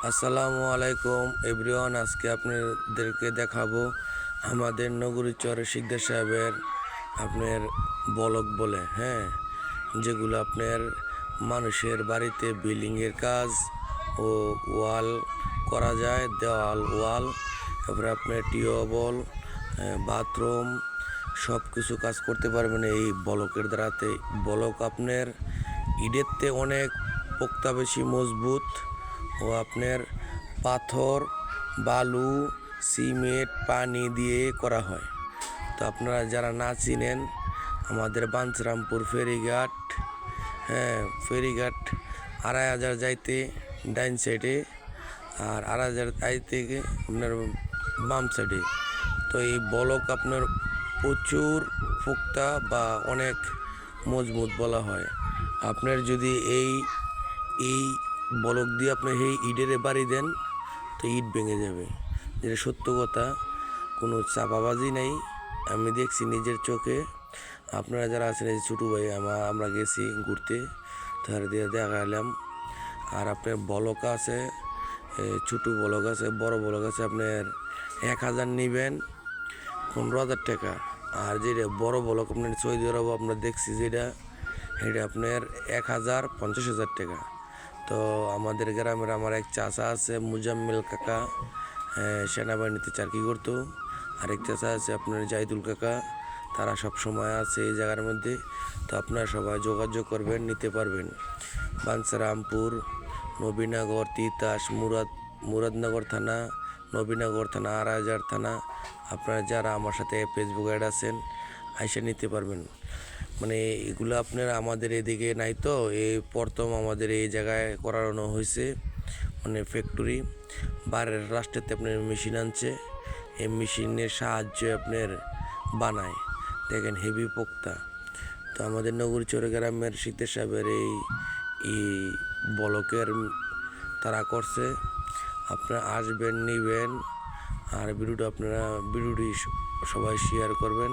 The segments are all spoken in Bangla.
আসসালামু আলাইকুম এভরিওয়ান। আজকে আপনাদেরকে দেখাবো আমাদের নগরীচর শিকদার সাহেবের আপনার বলক বলে, যেগুলো আপনার মানুষের বাড়িতে বিল্ডিংয়ের কাজ ও ওয়াল করা যায়, দেওয়াল ওয়াল, তারপরে আপনার টিউবওয়েল, বাথরুম, সব কিছু কাজ করতে পারবেন এই বলকের দ্বারাতে। বলক আপনার ইটেরতে অনেক পোক্তা, বেশি মজবুত, ও আপনার পাথর, বালু, সিমেন্ট, পানি দিয়ে করা হয়। তো আপনারা যারা না চিনেন, আমাদের বাঞ্ছরামপুর ফেরিঘাট, ফেরিঘাট 2,500 যাইতে ডাইন সাইডে, আর 2,500 যাইতে আপনার বাম সাইডে। তো এই বলক আপনার প্রচুর পোক্তা বা অনেক মজবুত বলা হয়। আপনার যদি এই বলক দিয়ে আপনি এই ইটের বাড়ি দেন, তো ইট ভেঙে যাবে, যেটা সত্য কথা, কোনো চাপাবাজি নাই। আমি দেখছি নিজের চোখে। আপনারা যারা আছেন, এই ছোটো ভাই, আমরা গেছি ঘুরতে, তার দিয়ে দেখালাম। আর আপনার বলক আছে, ছোটো বলক আছে, বড় বলক আছে। আপনার 1,000 নেবেন, 15,000 টাকা। আর যেটা বড় বলক আপনার সৌদি আরব আমরা দেখছি, এটা আপনার 1,50,000 টাকা। তো আমাদের গ্রামের আমার এক চাচা আছে, মুজাম্মেল কাকা, সেনাবাহিনীতে চাকরি করতো। আরেক চাচা আছে আপনার জাহিদুল কাকা, তারা সব সময় আছে এই জায়গার মধ্যে। তো আপনারা সবাই যোগাযোগ করবেন, নিতে পারবেন। বাঞ্ছরামপুর, নবীনগর, তিতাস, মুরাদনগর থানা, নবীনগর থানা, 2,500 থানা। আপনারা যারা আমার সাথে ফেসবুক অ্যাড আছেন, আইসা নিতে পারবেন। মানে এগুলো আপনার আমাদের এদিকে নাই, তো এই প্রথম আমাদের এই জায়গায় করানো হয়েছে। মানে ফ্যাক্টরি বাইরের রাষ্ট্রেতে আপনার মেশিন আনছে, এই মেশিনের সাহায্যে আপনার বানায়। দেখেন হেভি পোক্তা। তো আমাদের নগরীচর গ্রামের শিকদার সাহেবের এই বলকের তারা করছে। আপনারা আসবেন, নিবেন। আর ভিডিওটি সবাই শেয়ার করবেন।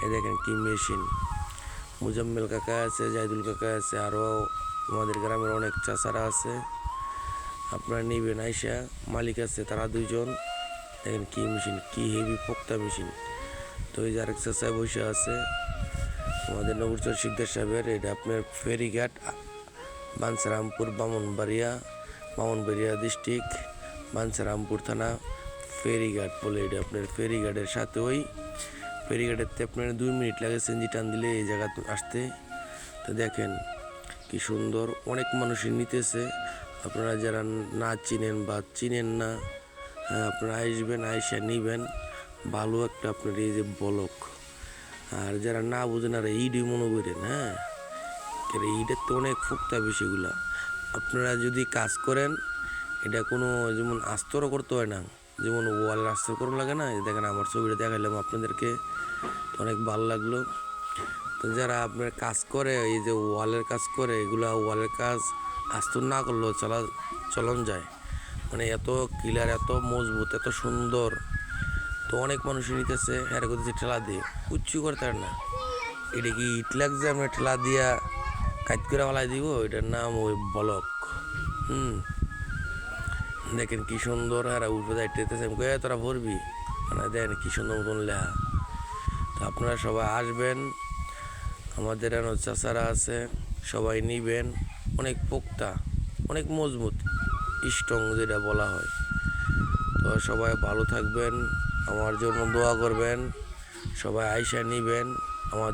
এই দেখেন কি মেশিন। মুজাম্মেল কাকা আছে, জাহিদুল কাকা আছে, আরও আমাদের গ্রামের অনেক চাচারা আছে। আপনারা নিবেন, আইসা মালিক আছে, তারা 2জন। দেখেন কি মেশিন, কি হেভি পোক্তা মেশিন। তো এই যে আরেক চাচা বসে আছে আমাদের নগরচর শিকদার সাহেবের। এটা আপনার ফেরিঘাট, বাঞ্ছরামপুর, বামনবাড়িয়া ডিস্ট্রিক্ট, বাঞ্ছরামপুর থানা, ফেরিঘাট বলে। এটা আপনার ফেরিঘাটের সাথে, ওই ফেরিঘাটের আপনার 2 মিনিট লাগে সেঞ্জি টান দিলে এই জায়গা আসতে। তো দেখেন কি সুন্দর, অনেক মানুষই নিতেছে। আপনারা যারা না চিনেন বা চিনেন না, আপনারা আসবেন, আইসা নিবেন। ভালো একটা আপনার এই যে বলক। আর যারা না বুঝেন, আর ইডই মনে করেন, এইটার তো অনেক ফুক্তা বেশিগুলা। আপনারা যদি কাজ করেন, এটা কোনো যেমন আস্তরও করতে হয় না, যেমন ওয়ালের আস্তর করা লাগে না। দেখেন আমার ছবিটা দেখাইলাম আপনাদেরকে, অনেক ভালো লাগলো। তো যারা আপনার কাজ করে, এই যে ওয়ালের কাজ করে, এগুলা ওয়ালের কাজ আস্তর না করলেও চলন যায়। মানে এত ক্লিয়ার, এত মজবুত, এত সুন্দর। তো অনেক মানুষই নিতেছে, হ্যাঁ করতেছে ঠেলা দিয়ে, কুচ্ছু করতে পারে না। এটা কি ইট লাগছে, আমরা ঠেলা দিয়া কাজ করে ফেলাই দিব? এটার নাম ওই বলক। দেখেন কি সুন্দর, হ্যাঁ উঠে যাইতেছে, তোরা ভরবি, মানে দেখেন কি সুন্দর মতন লেখা। তো আপনারা সবাই আসবেন, আমাদের এখানে চাচারা আছে, সবাই নিবেন। অনেক পোক্তা, অনেক মজবুত, স্ট্রং যেটা বলা হয়। তো সবাই ভালো থাকবেন, আমার জন্য দোয়া করবেন, সবাই আইসা নিবেন আমাদের।